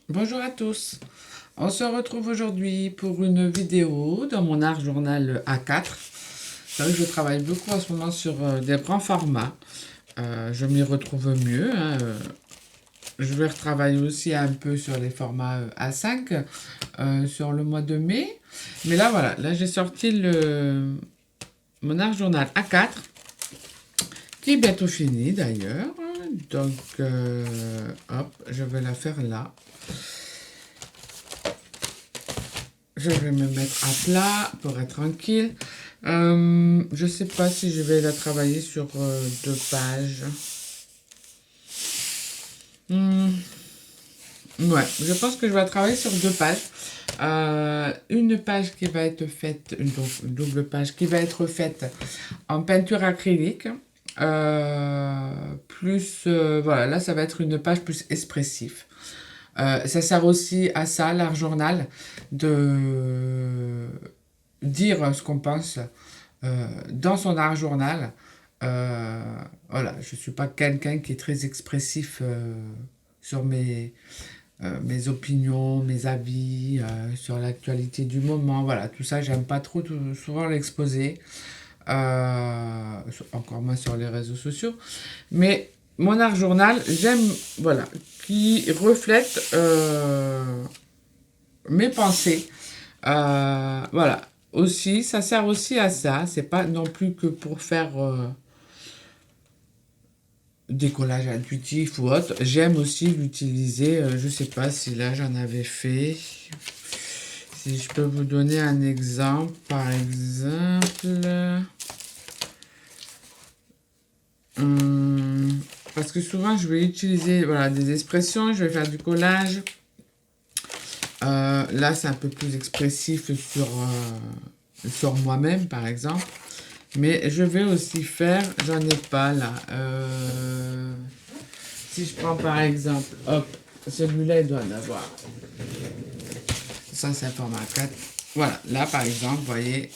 Bonjour à tous. On se retrouve aujourd'hui pour une vidéo dans mon art journal A4. C'est vrai que je travaille beaucoup en ce moment sur des grands formats. Je m'y retrouve mieux, hein. Je vais retravailler aussi un peu sur les formats A5 sur le mois de mai. Mais là, voilà, là j'ai sorti mon art journal A4 qui est bientôt fini d'ailleurs. Donc, hop, je vais la faire là. Je vais me mettre à plat pour être tranquille. Je sais pas si je vais la travailler sur 2 pages. Ouais, je pense que je vais travailler sur 2 pages. Une page qui va être faite, une double page qui va être faite en peinture acrylique. Plus, voilà, là ça va être une page plus expressive. Ça sert aussi à ça, l'art journal, de dire ce qu'on pense dans son art journal. Voilà, je ne suis pas quelqu'un qui est très expressif sur mes opinions, mes avis, sur l'actualité du moment. Voilà, tout ça, j'aime pas trop souvent l'exposer. Encore moins sur les réseaux sociaux. Mais mon art journal, j'aime, voilà, qui reflète mes pensées. Voilà. Aussi, ça sert aussi à ça. C'est pas non plus que pour faire des collages intuitifs ou autre. J'aime aussi l'utiliser. Je sais pas si là j'en avais fait. Si je peux vous donner un exemple, par exemple. Parce que souvent je vais utiliser voilà, des expressions, je vais faire du collage. Là c'est un peu plus expressif sur moi-même par exemple. Mais je vais aussi faire, j'en ai pas là. Si je prends par exemple, hop, celui-là il doit en avoir. Ça c'est un format 4. Voilà, là par exemple, vous voyez,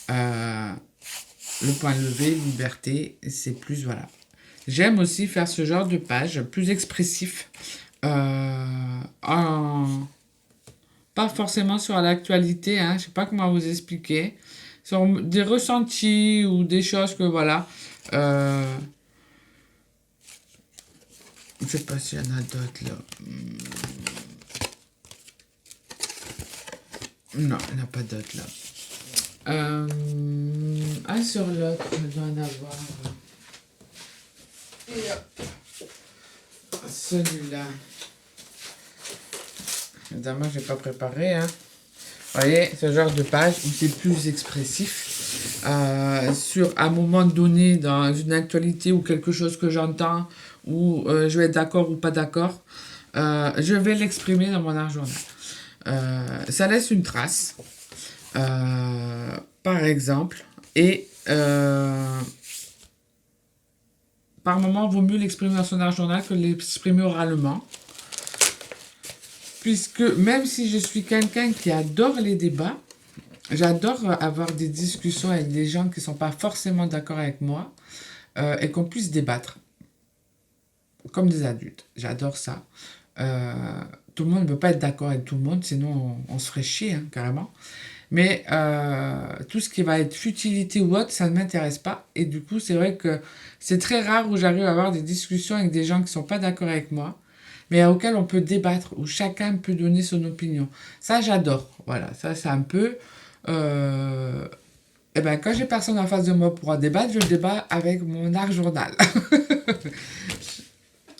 le point levé, liberté, c'est plus, voilà. J'aime aussi faire ce genre de page plus expressif. En... Pas forcément sur l'actualité, hein, je sais pas comment vous expliquer. Sur des ressentis ou des choses que voilà. Je sais pas s'il y en a d'autres là. Non, il n'y en a pas d'autres là. Sur l'autre, il doit en avoir. Et hop. Celui-là. Évidemment, je n'ai pas préparé. Hein. Vous voyez, ce genre de page où c'est plus expressif. Sur un moment donné, dans une actualité ou quelque chose que j'entends, où je vais être d'accord ou pas d'accord, je vais l'exprimer dans mon art journal. Ça laisse une trace, par exemple, et par moment, il vaut mieux l'exprimer dans son art journal que l'exprimer oralement. Puisque même si je suis quelqu'un qui adore les débats, j'adore avoir des discussions avec des gens qui ne sont pas forcément d'accord avec moi et qu'on puisse débattre comme des adultes. J'adore ça. Tout le monde ne peut pas être d'accord avec tout le monde, sinon on se ferait chier, hein, carrément. Mais tout ce qui va être futilité ou autre, ça ne m'intéresse pas. Et du coup, c'est vrai que c'est très rare où j'arrive à avoir des discussions avec des gens qui ne sont pas d'accord avec moi, mais auxquels on peut débattre, où chacun peut donner son opinion. Ça, j'adore. Voilà, ça, c'est un peu... Eh ben, quand j'ai personne en face de moi pour en débattre, je débat avec mon art journal.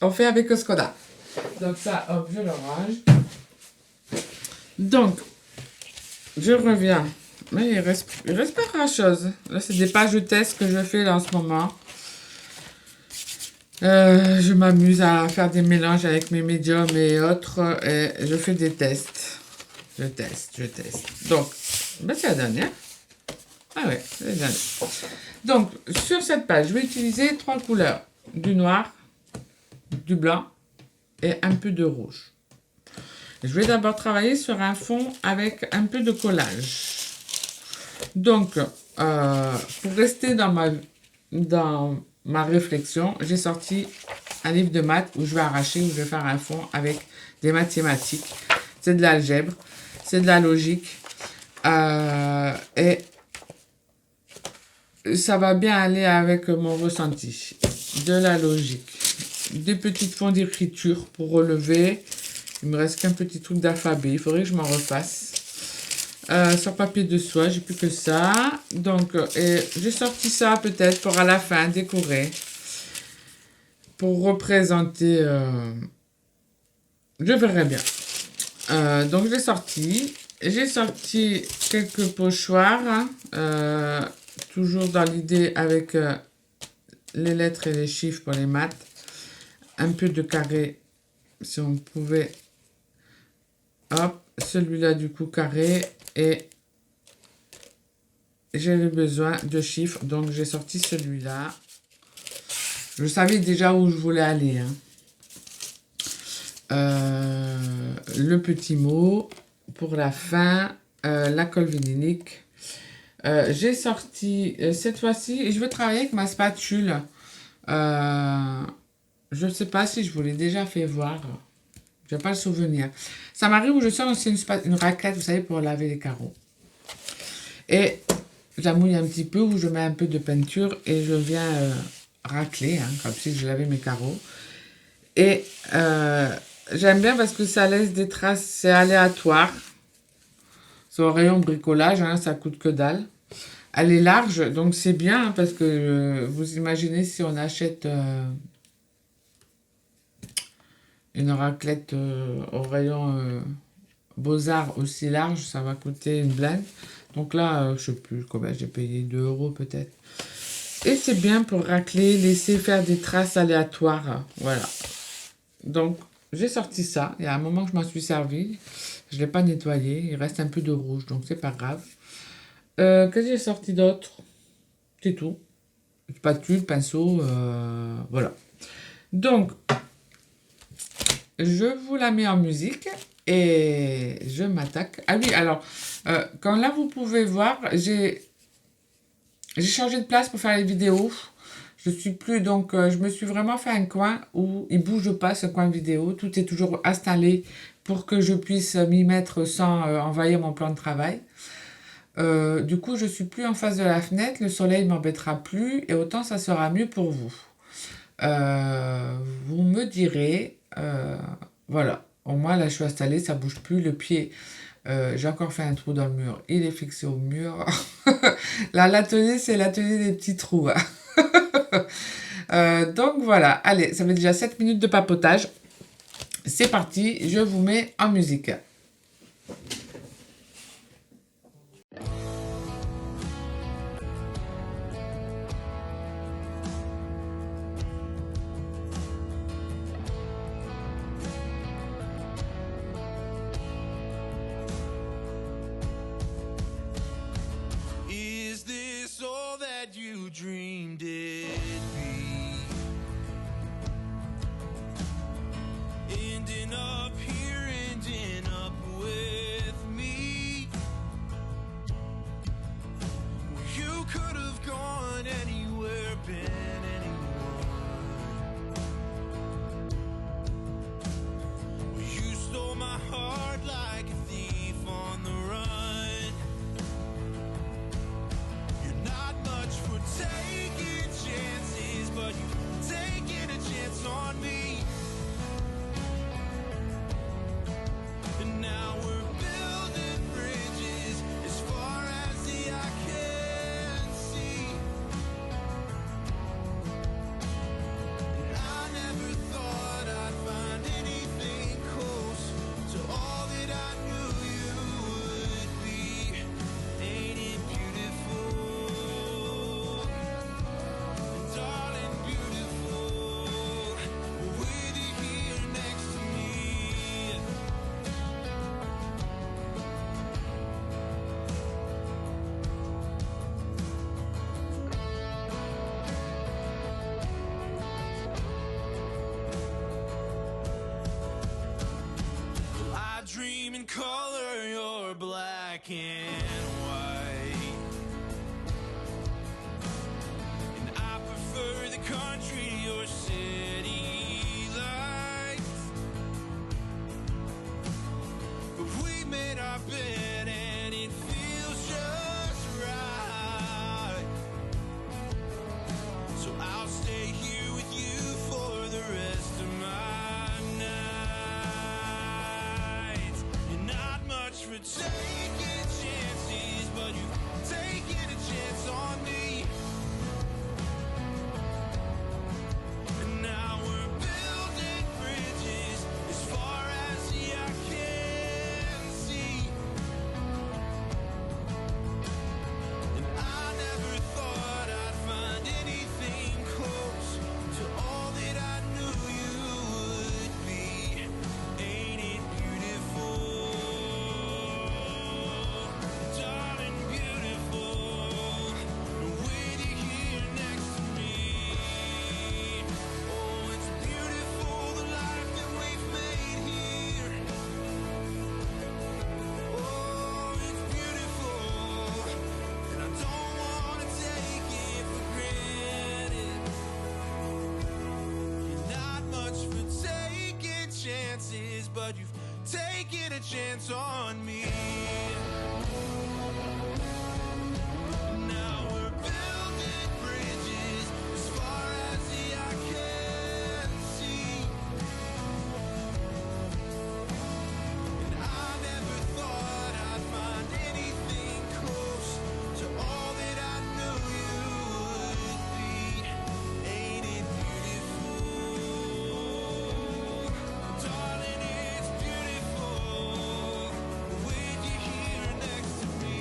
On fait avec ce qu'on a. Donc ça, hop, je le range. Donc, je reviens. Mais il reste pas grand chose. Là, c'est des pages de test que je fais là en ce moment. Je m'amuse à faire des mélanges avec mes médiums et autres. Et je fais des tests. Je teste. Donc, ben c'est la dernière. Ah ouais, c'est la dernière. Donc, sur cette page, je vais utiliser 3 couleurs. Du noir, du blanc et un peu de rouge. Je vais d'abord travailler sur un fond avec un peu de collage. Donc, pour rester dans ma réflexion, j'ai sorti un livre de maths où je vais arracher, où je vais faire un fond avec des mathématiques, c'est de l'algèbre, c'est de la logique. Et ça va bien aller avec mon ressenti. De la logique. Des petites fonds d'écriture pour relever. Il me reste qu'un petit truc d'alphabet. Il faudrait que je m'en refasse. Sur papier de soie, j'ai plus que ça. Donc, j'ai sorti ça peut-être pour à la fin décorer. Pour représenter... je verrai bien. Donc, j'ai sorti. J'ai sorti quelques pochoirs. Toujours dans l'idée avec les lettres et les chiffres pour les maths. Un peu de carré, si on pouvait. Hop, celui-là du coup carré. Et j'avais besoin de chiffres, donc j'ai sorti celui-là. Je savais déjà où je voulais aller. Le petit mot pour la fin, la colle vinylique. J'ai sorti cette fois-ci, et je vais travailler avec ma spatule. Je ne sais pas si je vous l'ai déjà fait voir. Je n'ai pas le souvenir. Ça m'arrive où je sors aussi une raclette, vous savez, pour laver les carreaux. Et je la mouille un petit peu, où je mets un peu de peinture et je viens racler, comme si je lavais mes carreaux. Et j'aime bien parce que ça laisse des traces, c'est aléatoire. C'est au rayon bricolage, ça coûte que dalle. Elle est large, donc c'est bien, parce que vous imaginez si on achète une raclette au rayon Beaux-Arts aussi large, ça va coûter une blinde. Donc là, je sais plus combien j'ai payé, 2 € peut-être. Et c'est bien pour racler, laisser faire des traces aléatoires. Voilà. Donc, j'ai sorti ça. Il y a un moment que je m'en suis servi. Je ne l'ai pas nettoyé. Il reste un peu de rouge, donc c'est pas grave. Qu'est-ce que j'ai sorti d'autre? C'est tout. Spatule, pinceau, voilà. Donc, je vous la mets en musique et je m'attaque. Ah oui, alors, quand là vous pouvez voir, j'ai changé de place pour faire les vidéos. Je suis plus, donc je me suis vraiment fait un coin où il bouge pas, ce coin vidéo. Tout est toujours installé pour que je puisse m'y mettre sans envahir mon plan de travail. Du coup, je suis plus en face de la fenêtre, le soleil ne m'embêtera plus et autant ça sera mieux pour vous. Vous me direz, voilà, au moins là je suis installée, ça bouge plus, le pied, j'ai encore fait un trou dans le mur, il est fixé au mur. Là, l'atelier, c'est l'atelier des petits trous. Donc voilà, allez, ça fait déjà 7 minutes de papotage. C'est parti, je vous mets en musique. Dreamed it be, ending up here, ending up with me. You could have gone anywhere, been anyone. You stole my heart like a thief on the run. You're not much for taking chances, but you've taken a chance on me. And now we're building bridges as far as the eye can see. And I never thought I'd find anything close to all that I knew you would be. Ain't it beautiful? Darling, beautiful, with you here next to me. I dream in color, you're black and white. And I prefer the country to your city lights. taking a chance on me. Now we're building bridges as far as the eye can see. And I never thought I'd find anything close to all that I knew you would be. Ain't it beautiful? Darling, it's beautiful with you here next to me.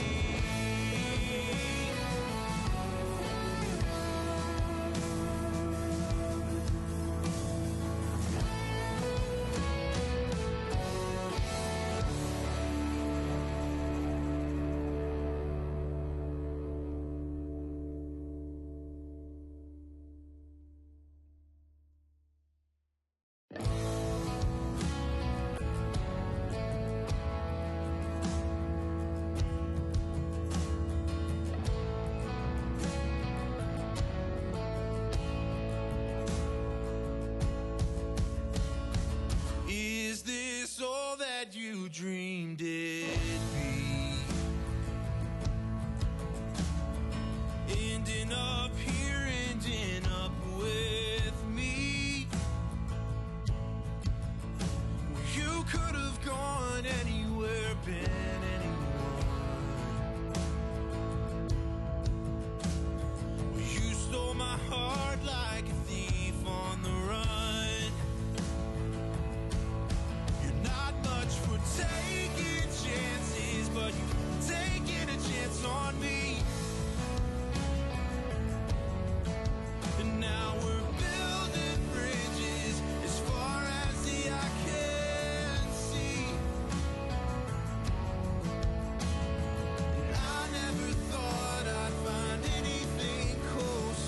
Is this all that you dreamed it'd be? Ending up here, ending up with me. You could have gone anywhere, been anyone. You stole my heart like a thief on the run. You're not much for taking chances, but you've taken a chance on me. And now we're building bridges as far as the eye can see. And I never thought I'd find anything close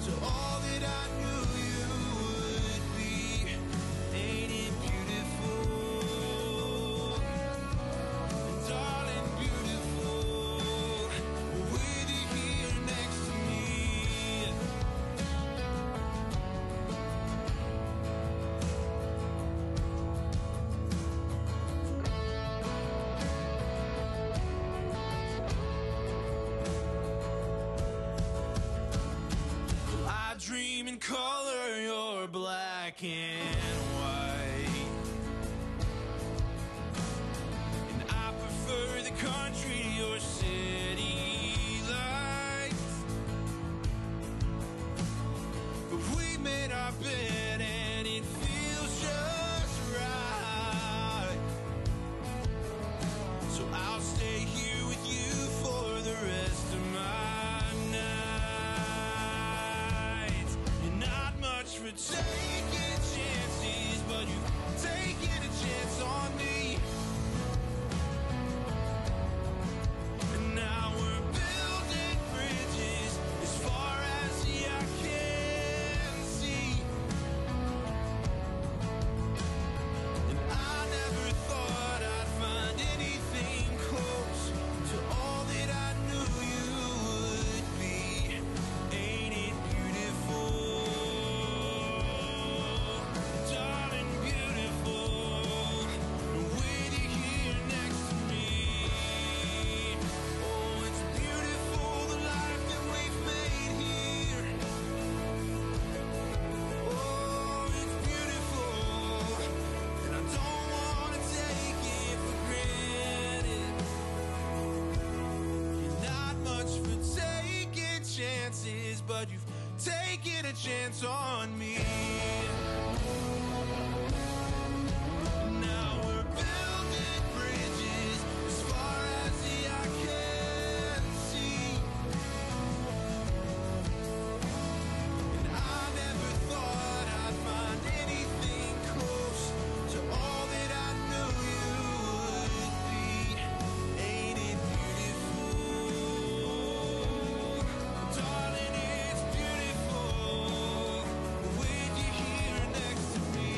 to all that I knew you would be. Ain't it beautiful? Darling, beautiful with you here next to me. I dream in color, you're black and white. And I prefer the country to your city lights. But we made our bed and it feels just right. So I'll stay here with you for the rest of my nights. You're not much for taking chances, but you've taken a chance on me. And now we're building bridges as far as the eye can see. And I never thought I'd find anything close to all that I knew you would be. Ain't it beautiful? Darling, beautiful with you here next to me. Oh, it's beautiful, the life that we've made here. Oh, it's beautiful, and I don't want to take it for granted. You're not much for taking chances, but you've taken a chance on me. Now we're building bridges as far as the eye can see. And I never thought I'd find anything close to all that I knew you would be. Ain't it beautiful? Darling, it's beautiful with you here next to me.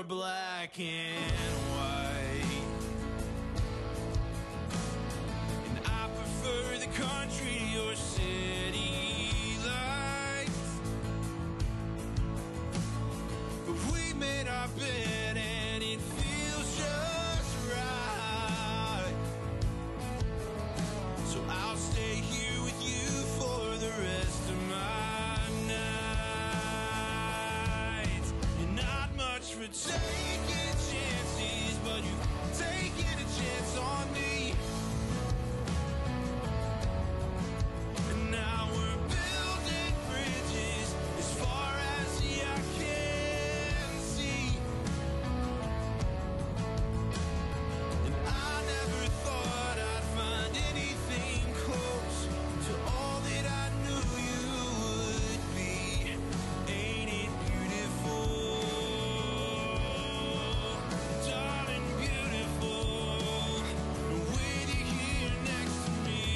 you're black and white. And I prefer the country to your city lights. But we made our bed and it feels just right. So I'll stay here with you for the rest of my nights. You're not much for taking chances, but you've taken a chance on me. And now we're building bridges as far as the eye can see. And I never thought I'd find anything close to all that I knew you would be. Ain't it beautiful? Darling, beautiful. With you here next to me.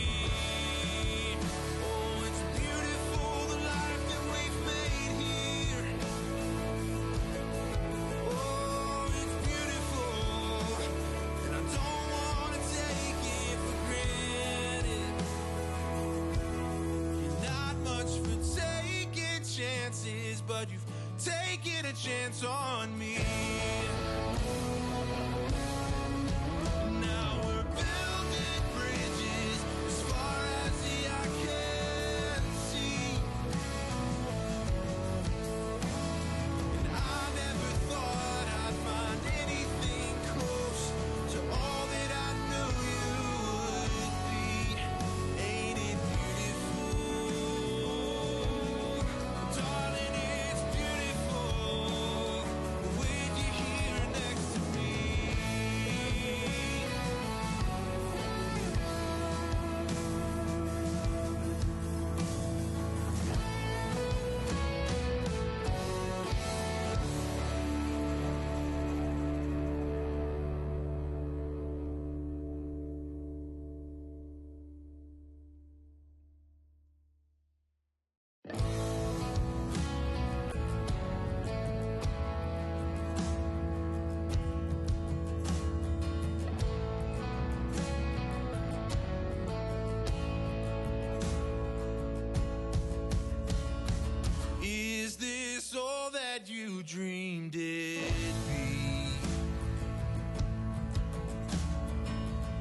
Oh, it's beautiful, the life that we've made here. Oh, it's beautiful, and I don't wanna take it for granted. You're not much for taking chances, but you've taken a chance on me. Now we're building bridges as far as the eye can see. And I never thought I'd find anything close to all that I knew you would be. Ain't it beautiful? Darling, it's beautiful. With you here next to me. Is this all that you dreamed it'd be?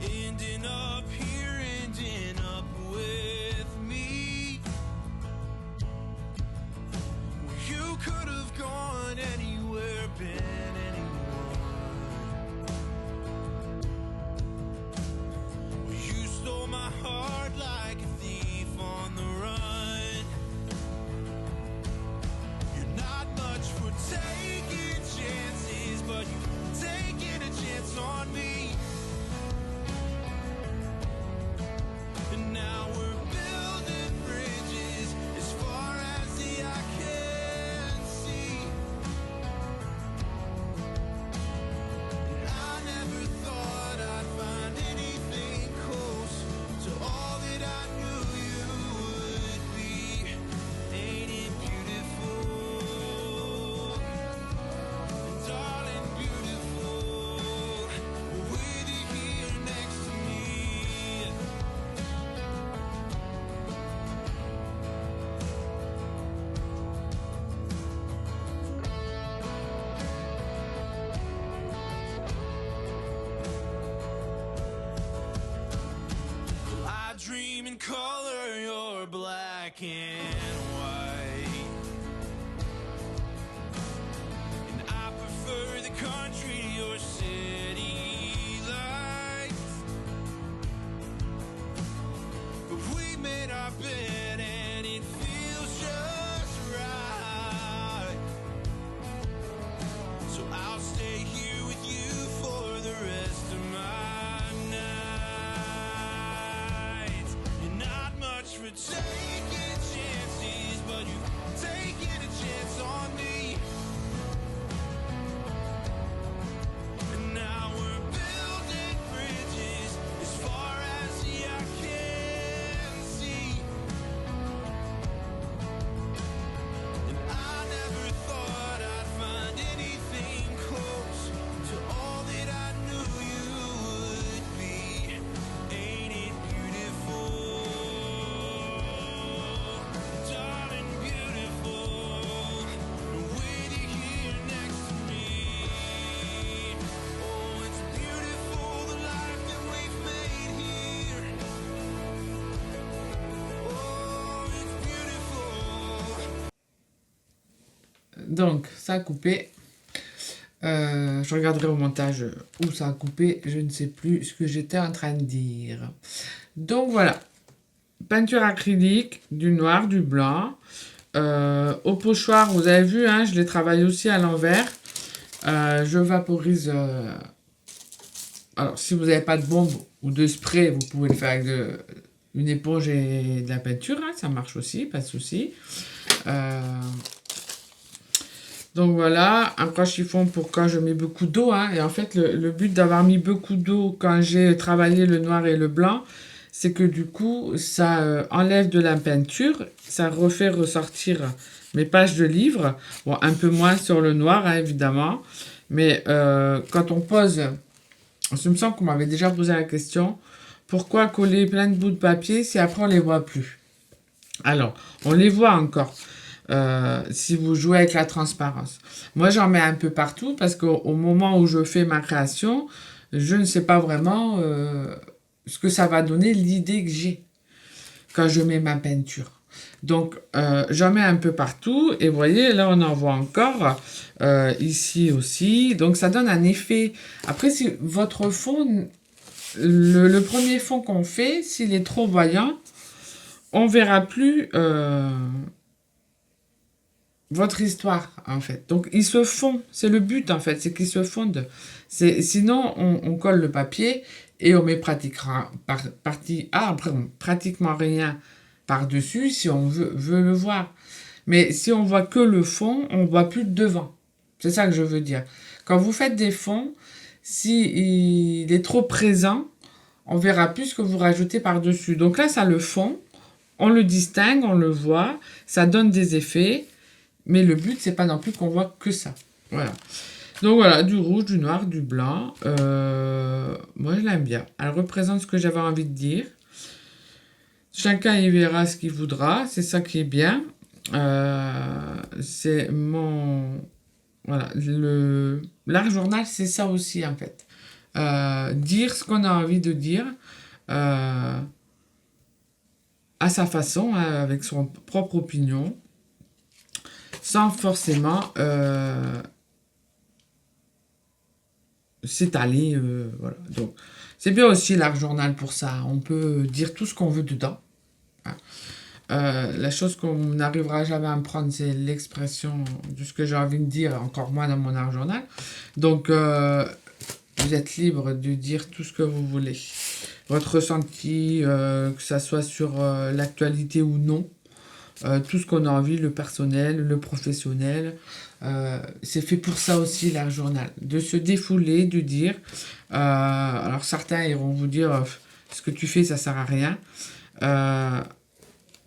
Ending up here, ending up with me. You could have gone anywhere, been anyone. You stole my heart like a thief on the run. You're not much for taking chances, but you've taken a chance on me. And now we're building bridges as far as the eye can see. And I never thought I'd find anything close to all that I knew you would be. Ain't it beautiful? Darling, beautiful. With you here next to me. I dream in color, you're black and white. And I prefer the country to your city lights. But we made our bed and it feels just right. So I'll stay here with you for the rest of my nights. You're not much for taking chances. Donc, ça a coupé. Je regarderai au montage où ça a coupé. Je ne sais plus ce que j'étais en train de dire. Donc, voilà. Peinture acrylique, du noir, du blanc. Au pochoir, vous avez vu, hein, je l'ai travaillé aussi à l'envers. Je vaporise. Alors, si vous n'avez pas de bombe ou de spray, vous pouvez le faire avec une éponge et de la peinture. Hein, ça marche aussi, pas de souci. Donc voilà, un croche chiffon pour quand je mets beaucoup d'eau. Hein. Et en fait, le but d'avoir mis beaucoup d'eau quand j'ai travaillé le noir et le blanc, c'est que du coup, ça enlève de la peinture, ça refait ressortir mes pages de livre. Bon, un peu moins sur le noir, hein, évidemment. Mais quand on pose, je me sens qu'on m'avait déjà posé la question, pourquoi coller plein de bouts de papier si après on les voit plus? Alors, on les voit encore. Si vous jouez avec la transparence. Moi, j'en mets un peu partout parce qu'au moment où je fais ma création, je ne sais pas vraiment ce que ça va donner, l'idée que j'ai quand je mets ma peinture. Donc, j'en mets un peu partout et vous voyez, là, on en voit encore ici aussi. Donc, ça donne un effet. Après, si votre fond, le premier fond qu'on fait, s'il est trop voyant, on verra plus votre histoire, en fait. Donc, ils se font. C'est le but, en fait. C'est qu'ils se fondent. Sinon, on colle le papier et on met pratiquement rien par-dessus si on veut le voir. Mais si on voit que le fond, on voit plus le devant. C'est ça que je veux dire. Quand vous faites des fonds, si il est trop présent, on verra plus ce que vous rajoutez par-dessus. Donc là, ça le fond. On le distingue, on le voit. Ça donne des effets. Mais le but, c'est pas non plus qu'on voit que ça. Voilà. Donc voilà, du rouge, du noir, du blanc. Moi, je l'aime bien. Elle représente ce que j'avais envie de dire. Chacun y verra ce qu'il voudra. C'est ça qui est bien. C'est mon... Voilà. L'art journal, c'est ça aussi, en fait. Dire ce qu'on a envie de dire à sa façon, hein, avec son propre opinion, sans forcément s'étaler. Voilà. Donc, c'est bien aussi l'art journal pour ça. On peut dire tout ce qu'on veut dedans. Hein. La chose qu'on n'arrivera jamais à me prendre, c'est l'expression de ce que j'ai envie de dire, encore moins dans mon art journal. Donc, vous êtes libre de dire tout ce que vous voulez. Votre ressenti, que ça soit sur l'actualité ou non. Tout ce qu'on a envie, le personnel, le professionnel. C'est fait pour ça aussi, l'art journal. De se défouler, de dire. Alors certains iront vous dire ce que tu fais, ça sert à rien.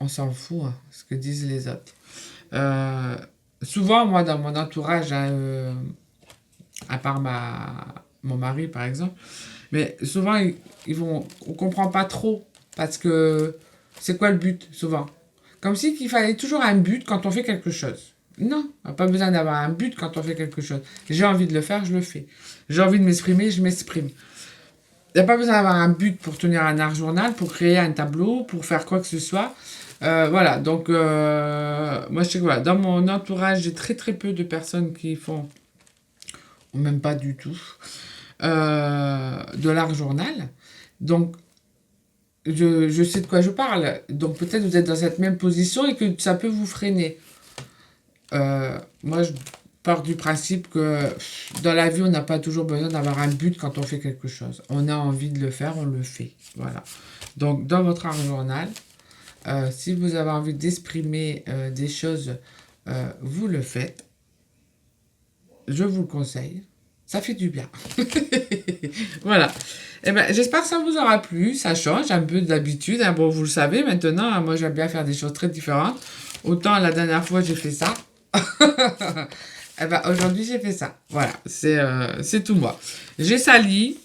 On s'en fout, hein, ce que disent les autres. Souvent, moi, dans mon entourage, hein, à part mon mari, par exemple, mais souvent, on comprend pas trop. Parce que c'est quoi le but, souvent? Comme si qu'il fallait toujours un but quand on fait quelque chose. Non, on n'a pas besoin d'avoir un but quand on fait quelque chose. J'ai envie de le faire, je le fais. J'ai envie de m'exprimer, je m'exprime. Il n'y a pas besoin d'avoir un but pour tenir un art journal, pour créer un tableau, pour faire quoi que ce soit. Voilà, donc moi je sais que voilà, dans mon entourage, j'ai très très peu de personnes qui font, ou même pas du tout, de l'art journal. Donc je sais de quoi je parle. Donc peut-être vous êtes dans cette même position et que ça peut vous freiner. Moi, je pars du principe que dans la vie, on n'a pas toujours besoin d'avoir un but quand on fait quelque chose. On a envie de le faire, on le fait. Voilà. Donc, dans votre art journal, si vous avez envie d'exprimer des choses, vous le faites. Je vous le conseille. Ça fait du bien. Voilà. Eh ben, j'espère que ça vous aura plu. Ça change un peu d'habitude. Hein. Bon, vous le savez maintenant, hein, moi j'aime bien faire des choses très différentes. Autant la dernière fois j'ai fait ça. Eh ben, aujourd'hui j'ai fait ça. Voilà, c'est tout moi. J'ai sali.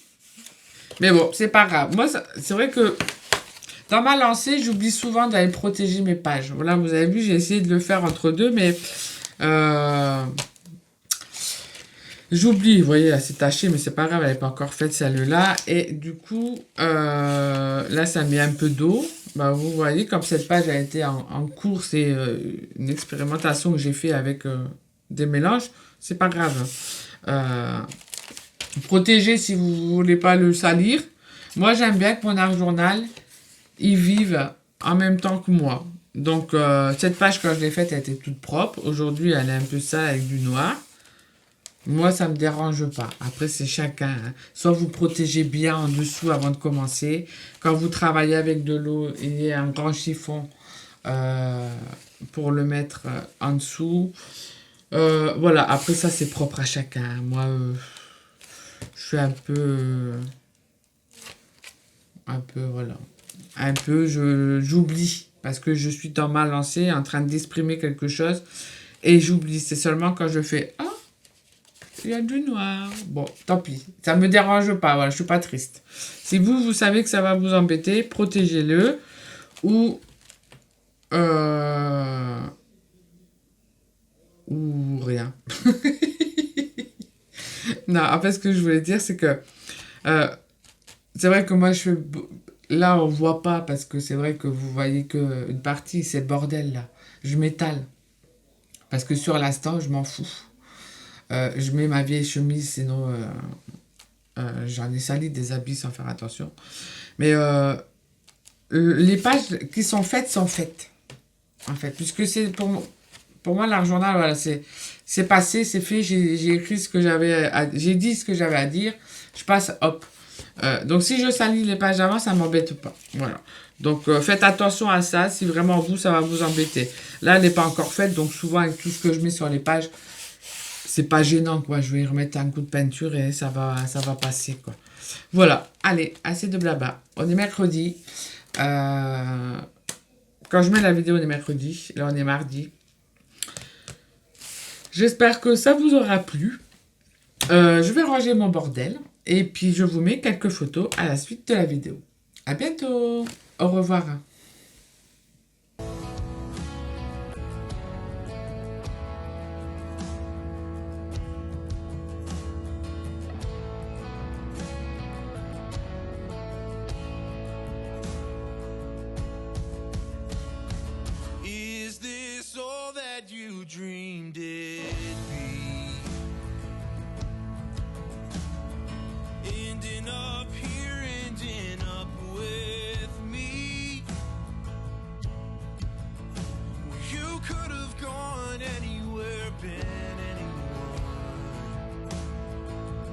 Mais bon, c'est pas grave. Moi, c'est vrai que dans ma lancée, j'oublie souvent d'aller protéger mes pages. Voilà, vous avez vu, j'ai essayé de le faire entre deux, mais... j'oublie, vous voyez, là c'est taché, mais c'est pas grave, elle n'est pas encore faite celle-là. Et du coup, là ça met un peu d'eau. Bah, vous voyez, comme cette page a été en cours, c'est une expérimentation que j'ai fait avec des mélanges, c'est pas grave. Protégez si vous voulez pas le salir. Moi, j'aime bien que mon art journal, il vive en même temps que moi. Donc, cette page, quand je l'ai faite, elle était toute propre. Aujourd'hui, elle est un peu sale avec du noir. Moi, ça me dérange pas. Après, c'est chacun, hein. Soit vous protégez bien en dessous avant de commencer. Quand vous travaillez avec de l'eau, il y a un grand chiffon pour le mettre en dessous. Voilà, après ça, c'est propre à chacun, hein. Moi, je suis voilà. J'oublie. Parce que je suis dans ma lancée, en train d'exprimer quelque chose. Et j'oublie. C'est seulement quand je fais, ah, il y a du noir. Bon, tant pis. Ça me dérange pas. Voilà, je suis pas triste. Si vous savez que ça va vous embêter, protégez-le. Ou rien. Non, en fait, ce que je voulais dire, c'est que c'est vrai que moi, là, on voit pas parce que c'est vrai que vous voyez que une partie, c'est le bordel là. Je m'étale parce que sur l'instant, je m'en fous. Je mets ma vieille chemise, sinon j'en ai sali des habits sans faire attention. Mais les pages qui sont faites, en fait, puisque c'est pour moi l'art journal, voilà, c'est passé, c'est fait, j'ai écrit ce que j'ai dit ce que j'avais à dire, je passe, hop. Donc si je salis les pages avant, ça m'embête pas. Voilà. Donc faites attention à ça, si vraiment vous, ça va vous embêter. Là, elle n'est pas encore faite, donc souvent avec tout ce que je mets sur les pages, c'est pas gênant, quoi. Je vais y remettre un coup de peinture et ça va passer, quoi. Voilà. Allez, assez de blabla. On est mercredi. Quand je mets la vidéo, on est mercredi. Là, on est mardi. J'espère que ça vous aura plu. Je vais ranger mon bordel. Et puis, je vous mets quelques photos à la suite de la vidéo. À bientôt. Au revoir. Is this all that you dreamed it'd be? Ending up here, ending up with me. You could have gone anywhere, been